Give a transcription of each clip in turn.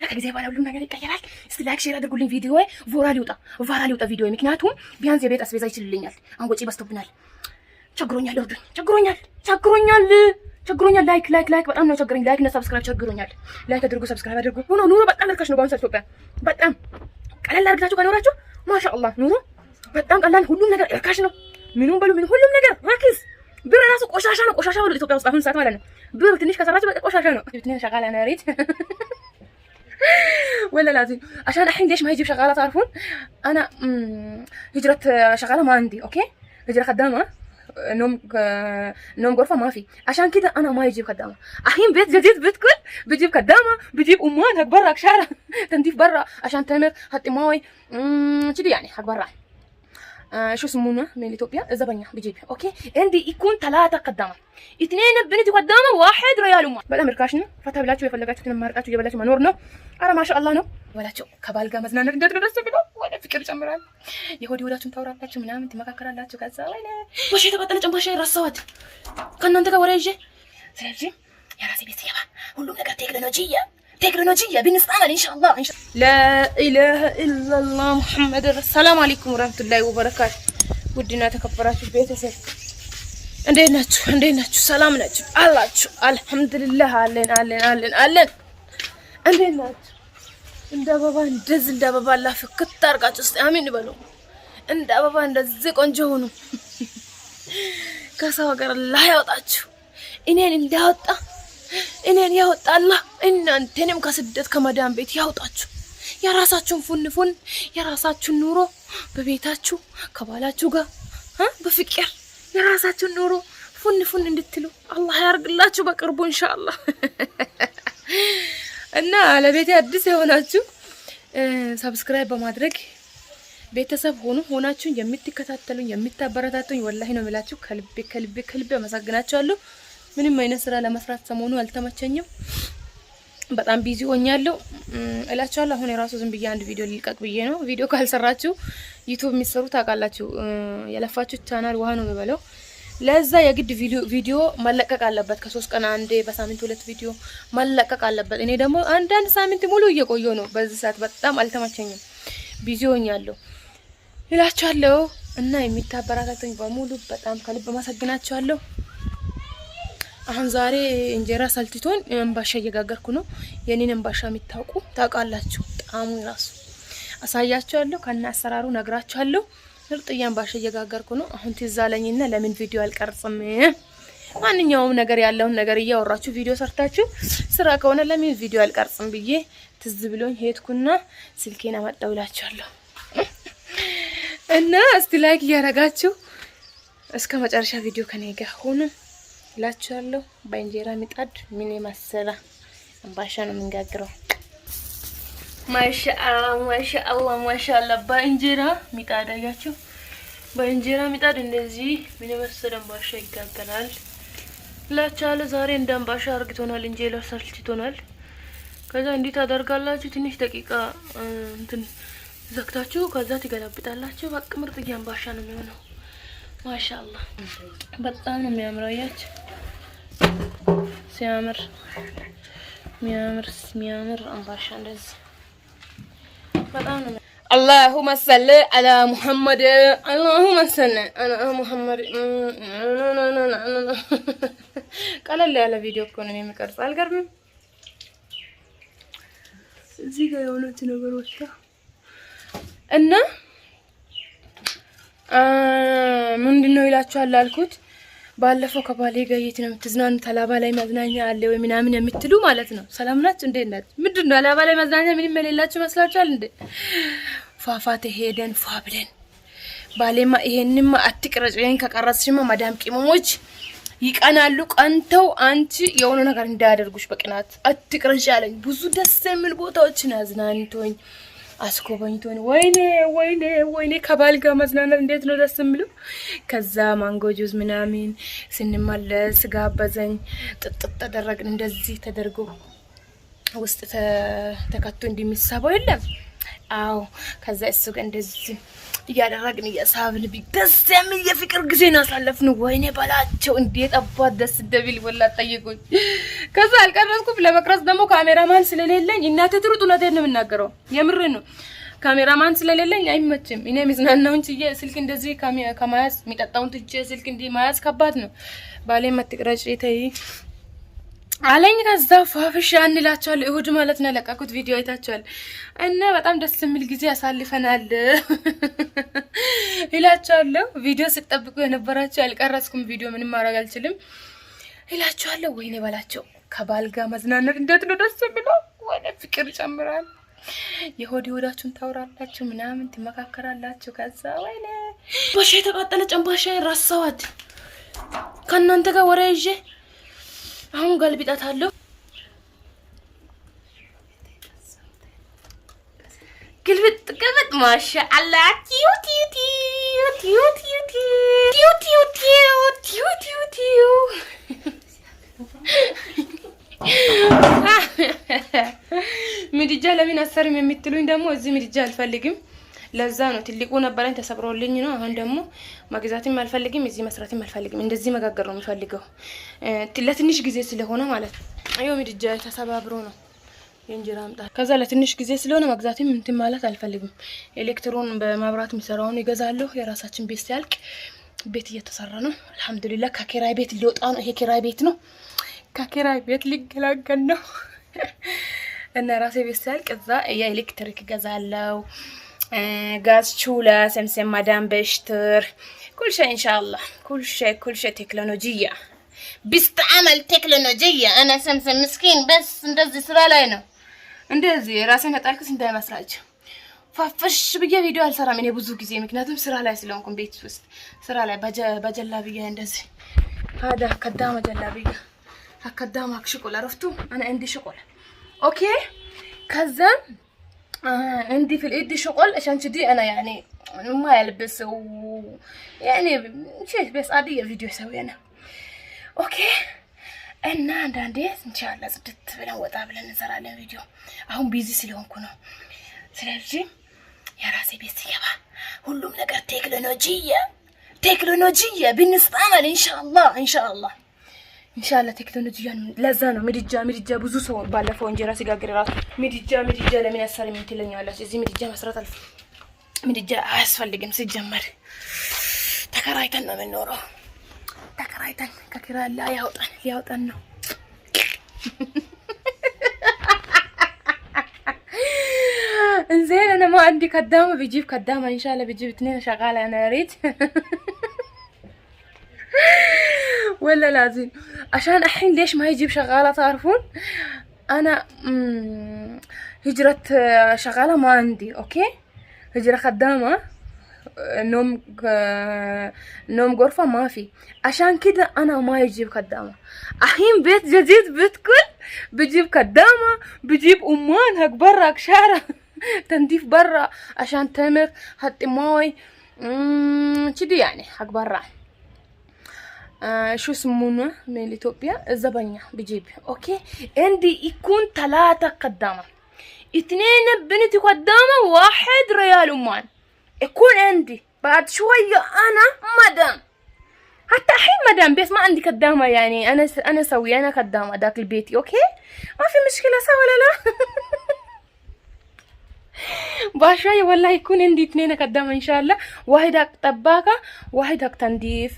ከጊዜ በኋላ ሁሉም ነገር ይቀየራል። እስቲ ላይክ ሼር አድርጉልኝ። ቪዲዮ ቫይራል ይውጣ ቪዲዮ። ምክንያቱም ቢያንስ የቤት አስቤዛ ይችልልኛል። አሁን ወጪ በዝቶብናል። ቸግሮኛል፣ እርዱኝ። ቸግሮኛል። ላይክ በጣም ነው ቸግሮኝ። ላይክ እና ሰብስክራይብ ቸግሮኛል። ላይክ አድርጉ፣ ሰብስክራይብ አድርጉ። ኑሮ በጣም ርካሽ ነው በአሁኑ ሰዓት ኢትዮጵያ። በጣም ቀለል አድርጋችሁ ከኖራችሁ ማሻአላህ ኑሮ በጣም ቀላል፣ ሁሉም ነገር ርካሽ ነው። ምኑም በሉ ምን ሁሉም ነገር ረክስ። ብር ራሱ ቆሻሻ ነው ብሎ ኢትዮጵያ ውስጥ አሁን ሰዓት ማለት ነው። ብር ትንሽ ከሰራችሁ በቃ ቆሻሻ ነው። ትንሽ ሸቃላ انا ريت ولا لازم عشان الحين ليش ما يجيب شغاله تعرفون؟ انا هجره شغاله ما عندي. اوكي هجره خدامه نوم غرفه ما في، عشان كده انا ما يجيب خدامه. الحين بيت جديد بيدخل بيجيب خدامه، بيجيب امانها برا شارع تنظيف برا عشان تعمل حط ماي كذي يعني حق برا. شو يسمونه من اثيوبيا الزبنية بيجيب. اوكي عندي يكون 3 قدامه، 2 بنتي قدامه، 1 ريال وما በጣም ርካሽ ነው። ፈታ ብላችሁ የፈለጋችሁትን ማርቃችሁ እየበላችሁ መኖር ነው። አረ ማሻአላህ ነው ወላችሁ። ከባል ጋር መዝናናት እንዴት ነው ደስ የሚለው። ወደ ፍቅር ጨምራል። የሆድ ወዳችሁን ታወራላችሁ ምናምን ትመካከራላችሁ። ከዛ ወይኔ ወሽ የተቀጠለ ጨምባሽ ረሳዋት ከእናንተ ጋር ወሬ ይዤ። ስለዚህ የራሴ ቤት ሲገባ ሁሉም ነገር ቴክኖሎጂያ بنستعمل ان شاء الله لا اله الا الله محمد السلام عليكم ورحمه الله وبركاته። ውድና ተከበራችሁ ቤተሰብ እንዴት ናችሁ? ሰላም ናችሁ አላችሁ? አልহামዱሊላህ አለን። እንዴት ናችሁ? እንደ አበባ አላህ ፍክት አድርጋችሁ እስቲ አሚን በሉ። እንደ አበባ እንደዚህ ቆንጆ ሁኑ። ከሰው ሀገር አላህ ያወጣችሁ። እኔን እንዳወጣ እኔን ያወጣላ እናንተንም ከስደት ከመዳን ቤት ያውጣችሁ። የራሳችሁን ፉን የራሳችሁን ኑሮ በቤታችሁ ከባላችሁ ጋር በፍቅር የራሳችሁን ኑሮ ፉን እንድትሉ አላህ ያርግላችሁ በቅርቡ ኢንሻአላህ። እና ለቤቴ አዲስ የሆናችሁ ሰብስክራይብ በማድረግ ቤተሰብ ሆናችሁ የምትከታተሉኝ የምታበረታቱኝ ወላሂ ነው የምላችሁ ከልቤ አመሰግናችኋለሁ። ምንም አይነት ስራ ለመስራት ሰሞኑ አልተመቸኝም። በጣም ቢዚ ሆኛለሁ እላችኋለሁ። አሁን የራሱ ዝም ብዬ አንድ ቪዲዮ ልልቀቅ ብዬ ነው። ቪዲዮ ካልሰራችሁ ዩቲዩብ የሚሰሩ ታውቃላችሁ፣ የለፋችሁ ቻናል ውሃ ነው የሚበለው። ለዛ የግድ ቪዲዮ መለቀቅ አለበት። ከ3 ቀን አንዴ፣ በሳምንት 2 ቪዲዮ መለቀቅ አለበት። እኔ ደግሞ አንድ ሳምንት ሙሉ እየቆየሁ ነው። በዚህ ሰዓት በጣም አልተመቸኝም፣ ቢዚ ሆኛለሁ እላችኋለሁ። እና የሚታበረታቱኝ በሙሉ በጣም ከልብ አመሰግናችኋለሁ። አሁን ዛሬ እንጀራ ሳልቲቶን እንባሻ እየጋገርኩ ነው። የኔን እንባሻ የሚታውቁ ታውቃላችሁ። ጣሙ ራሱ አሳያችኋለሁ፣ ከና አሰራሩ ነግራችኋለሁ። ምርጥ እንባሻ እየጋገርኩ ነው። አሁን ትዝ አለኝና ለምን ቪዲዮ አልቀርጽም? ማንኛውም ነገር ያለውን ነገር እያወራችሁ ቪዲዮ ሰርታችሁ ስራ ከሆነ ለምን ቪዲዮ አልቀርጽም ብዬ ትዝ ብሎኝ ሄድኩና ስልኬን አመጣው እላችኋለሁ። እና እስቲ ላይክ እያረጋችሁ እስከ መጨረሻ ቪዲዮ ከኔ ጋር ሆኑ እላችኋለሁ። በእንጀራ ምጣድ ምን መሰለ እንባሻ ነው የምንጋግረው። ማሻአላህ በእንጀራ ምጣድ አያችሁ፣ በእንጀራ ምጣድ እንደዚህ ምን መሰለ እንባሻ ይጋገራል እላችኋለሁ። ዛሬ እንደ እንባሻ አርግቶናል፣ እንጀራ ሰልችቶናል። ከዛ እንዲህ ታደርጋላችሁ፣ ትንሽ ደቂቃ እንትን ዘግታችሁ ከዛ ትገለብጣላችሁ። በቃ ምርጥ እንባሻ ነው የሚሆነው። ማሻአላህ በጣም ነው የሚያምረው። አያችሁ ሲያምር የሚያምር እንባሻ እንደዚህ በጣም ነው። اللهم صل على محمد اللهم صل على محمد ቀለል ያለ ቪዲዮ እኮ ነው የሚቀርጽ። አልገርምም? እዚህ ጋር የሆነች ነገር ወጣ እና ምንድነው ይላችኋል አልኩት። ባለፈው ከባሌ ጋር የት ነው የምትዝናኑ? ተላባ ላይ መዝናኛ አለ ወይ ምናምን የምትሉ ማለት ነው። ሰላም ናችሁ? እንዴት ናችሁ? ምንድነው ተላባ ላይ መዝናኛ ምንም የሌላችሁ መስላችኋል እንዴ? ፏፏቴ ሄደን ፏ ብለን ባሌማ ይሄንማ አትቅረጭኝ፣ ከቀረጽሽማ ማዳም ቅመሞች ይቀናሉ። ቀንተው አንቺ የሆነ ነገር እንዳያደርጉሽ በቅናት አትቅረጭ አለኝ። ብዙ ደስ የሚል ቦታዎችን አዝናንቶኝ አስኮበኝቶኝ ወይኔ ከባል ጋር መዝናናት እንዴት ነው ደስ የሚለው። ከዛ ማንጎ ጁስ ምናምን ስንመለስ ጋበዘኝ። ጥጥጥ ተደረግን። እንደዚህ ተደርጎ ውስጥ ተከቶ እንደሚሳበው የለም አዎ ከዛ እሱ ጋር እንደዚህ እያደረግን እያሳብን ደስ የሚል የፍቅር ጊዜ ነው ያሳለፍን። ወይኔ ባላቸው እንዴት አባት ደስ እንደሚል ወላ ጠይቁኝ። ከዛ አልቀረጽኩም። ለመቅረጽ ደግሞ ካሜራማን ስለሌለኝ እናቴ ትሩጥ እውነቴን ነው የምናገረው፣ የምሬን ነው። ካሜራማን ስለሌለኝ አይመችም። እኔ ምዝናናው እንጂ ስልክ እንደዚህ ከማያዝ የሚጠጣውን ትቼ ስልክ እንዲህ ማያዝ ከባድ ነው። ባሌ መትቅረጭ ተይ አለኝ። ከዛ ፋፍሻ እንላቸዋለሁ። እሁድ ማለት ነው ለቀቁት ቪዲዮ አይታችኋል። እና በጣም ደስ የሚል ጊዜ አሳልፈናል እላቸዋለሁ። ቪዲዮ ስጠብቁ የነበራችሁ ያልቀረጽኩም ቪዲዮ ምንም ማድረግ አልችልም እላቸዋለሁ። ወይኔ ባላቸው ከባል ጋር መዝናናት እንዴት ነው ደስ የሚለው። ወይኔ ፍቅር ይጨምራል። የሆድ ሆዳችሁን ታውራላችሁ ምናምን ትመካከራላችሁ። ከዛ ወይኔ ባሻ የተቃጠለ ጨንባሻ ራሳዋት ከእናንተ ጋር ወሬ ይዤ አሁን ገልብጣታለሁ። ግልብጥ ማሻአላ ቲዩቲ ምድጃ ለምን አሰርም የምትሉኝ ደግሞ እዚህ ምድጃ አልፈልግም። ለዛ ነው ትልቁ ነበረኝ ተሰብሮልኝ ነው። አሁን ደግሞ መግዛትም አልፈልግም፣ እዚህ መስራትም አልፈልግም። እንደዚህ መጋገር ነው የምፈልገው ለትንሽ ጊዜ ስለሆነ ማለት ነው። አዩ ምድጃ ተሰባብሮ ነው የእንጀራ አምጣት። ከዛ ለትንሽ ጊዜ ስለሆነ መግዛትም እንትን ማለት አልፈልግም። ኤሌክትሮን በመብራት የሚሰራውን ይገዛለሁ። የራሳችን ቤት ሲያልቅ ቤት እየተሰራ ነው አልহামዱሊላህ። ከኪራይ ቤት ሊወጣ ነው። ይሄ ኪራይ ቤት ነው። ከኪራይ ቤት ሊገላገል ነው እና ራሴ ቤት ሲያልቅ እዛ የኤሌክትሪክ ገዛለሁ። غاز شولا سمسم مدام بشتر كل شيء ان شاء الله، كل شيء تكنولوجيا بيستعمل تكنولوجيا. انا سمسم مسكين بس እንደዚህ ስራ ላይ ነው። እንደዚህ ራሴን አጣልኩት እንዳይመስላችሁ ፋፍሽ ብዬ ቪዲዮ አልሰራም እኔ ብዙ ጊዜ፣ ምክንያቱም ስራ ላይ ስለሆንኩ ቤት ውስጥ ስራ ላይ በጀላብያ እንደዚህ هذا كدام جلابيه هكدامك شغل عرفتوا انا عندي شغل اوكي. كذا عندي في الايد شغل عشان كذي انا يعني ما يلبس يعني شيء بس عاديه فيديو اسوي انا اوكي. እና አንዳንዴ ኢንሻአላህ ጽድት ብለን ወጣ ብለን እንሰራለን ቪዲዮ። አሁን ቢዚ ስለሆንኩ ነው። ስለዚህ የራሴ ቤት ሲገባ ሁሉም ነገር ቴክኖሎጂያ ብንስጣማል ኢንሻአላህ ቴክኖሎጂያ። ለዛ ነው ምድጃ ብዙ ሰው ባለፈው እንጀራ ሲጋግር ራሱ ምድጃ ለምን ያሳር ምን ትለኛላችሁ? እዚህ ምድጃ መስራት አልፈ ምድጃ አያስፈልግም። ሲጀመር ተከራይተን ነው የምንኖረው። ተከራይተን ከኪራይ ላይ ሊያወጣን ነው። زين انا ما عندي كدامه، بيجيب كدامه ان شاء الله، بيجيب 2 شغاله انا يا ريت ولا لازم عشان الحين ليش ما يجيب شغاله تعرفون؟ انا هجره شغاله ما عندي اوكي، هجره خدامه نوم غرفه ما في، عشان كده انا ما يجيب خدامه. الحين بيت جديد بيدخل بيجيب خدامه، بيجيب امان هك برا كشاره تنظيف برا عشان تمر حط ماي كده يعني حق برا. شو اسمونه من إثيوبيا الزبانية بيجيب اوكي. عندي يكون 3 خدامه، 2 بنتي خدامه، 1 ريال امان يكون عندي. بعد شويه انا مدام، حتى الحين مدام بس ما عندي خدامه، يعني انا اسوي انا خدامه داك البيت اوكي، ما في مشكله صح ولا لا؟ باشوية والله يكون عندي 2 خدامه ان شاء الله، 1 طباخه، 1 تنظيف.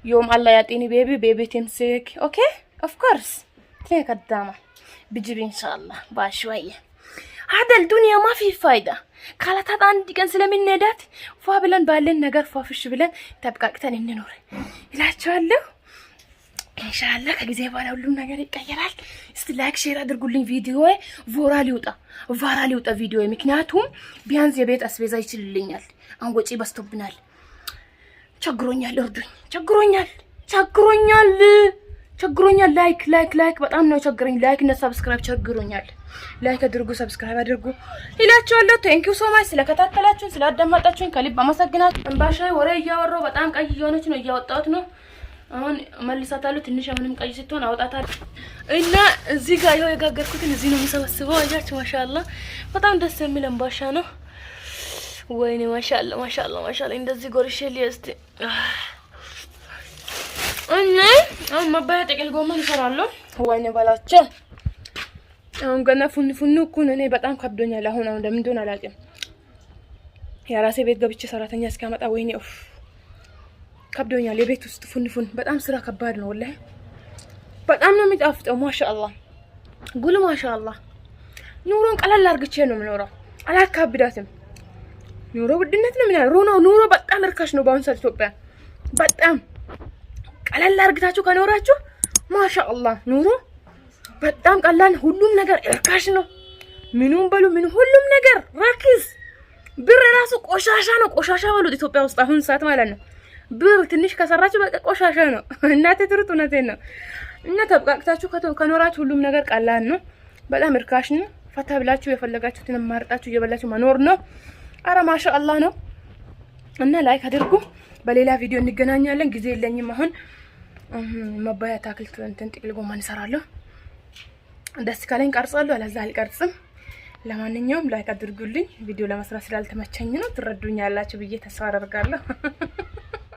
يوم الله يعطيني بيبي تمسك اوكي اوف كورس 2 خدامه بجيب ان شاء الله باشوية. هذا الدنيا ما في فايده قالت هذا عندي كان ስለሚነዳት ፋብለን ባለን ነገር ፋፍሽ ብለን ተብቃቅተን እንኖር ይላችኋለሁ። ኢንሻአላህ ከጊዜ በኋላ ሁሉም ነገር ይቀየራል። እስቲ ላይክ ሼር አድርጉልኝ። ቪዲዮ ቫይራል ይውጣ ቪዲዮ፣ ምክንያቱም ቢያንስ የቤት አስቤዛ ይችልልኛል። አሁን ወጪ በዝቶብናል። ቸግሮኛል፣ እርዱኝ። ቸግሮኛል። ላይክ በጣም ነው ቸግሮኝ። ላይክ እና ሰብስክራይብ ቸግሮኛል። ላይክ አድርጉ፣ ሰብስክራይብ አድርጉ ይላችኋለሁ። ቴንክ ዩ ሶ ማች ስለከታተላችሁኝ፣ ስላዳመጣችሁኝ ከልብ አመሰግናለሁ። እንባሻይ ወሬ እያወራሁ በጣም ቀይ እየሆነች ነው፣ እያወጣሁት ነው። አሁን መልሳታለሁ። ትንሽ አሁንም ቀይ ስትሆን አውጣታለሁ። እና እዚህ ጋር ይኸው የጋገርኩትን እዚህ ነው የምሰበስበው። አያችሁ ማሻአላህ በጣም ደስ የሚል እንባሻ ነው። ወይኔ ማሻአላ እንደዚህ ጎርሼ ሊስቲ እና አሁን መባያ ጥቅል ጎመን እሰራለሁ። ወይኔ ባላቸው አሁን ገና ፉን እኮ ነው። እኔ በጣም ከብዶኛል። አሁን ለምን እንደሆነ አላውቅም። የራሴ ቤት ገብቼ ሰራተኛ እስካመጣ ወይኔ ከብዶኛል። የቤት ውስጥ ፉን በጣም ስራ ከባድ ነው ወላሂ። በጣም ነው የሚጣፍጠው። ማሻአላ ጉል ማሻአላ። ኑሮን ቀላል አርግቼ ነው የምኖረው፣ አላካብዳትም። ኑሮ ውድነት ነው ምን ኑሮ በጣም እርካሽ ነው በአሁን ሰዓት ኢትዮጵያ። በጣም ቀላል አርግታችሁ ከኖራችሁ ማሻአላ ኑሮ በጣም ቀላል፣ ሁሉም ነገር እርካሽ ነው። ምኑን በሉ ምን ሁሉም ነገር ራኪስ። ብር ራሱ ቆሻሻ ነው። ቆሻሻ በሉት ኢትዮጵያ ውስጥ አሁን ሰዓት ማለት ነው። ብር ትንሽ ከሰራችሁ በቃ ቆሻሻ ነው። እናቴ ትሩት እውነቴን ነው። እና ተብቃቅታችሁ ከኖራችሁ ሁሉም ነገር ቀላል ነው። በጣም እርካሽ ነው። ፈታ ብላችሁ የፈለጋችሁትን ማርጣችሁ እየበላችሁ መኖር ነው። አረ ማሻአላ ነው። እና ላይክ አድርጉ። በሌላ ቪዲዮ እንገናኛለን። ጊዜ የለኝም አሁን። መባያ አታክልት እንትን ጥቅል ጎመን እሰራለሁ። ደስ ካለኝ ቀርጻለሁ፣ አለዛ አልቀርጽም። ለማንኛውም ላይክ አድርጉልኝ። ቪዲዮ ለመስራት ስላልተመቸኝ ነው። ትረዱኛላችሁ ብዬ ተስፋ አደርጋለሁ።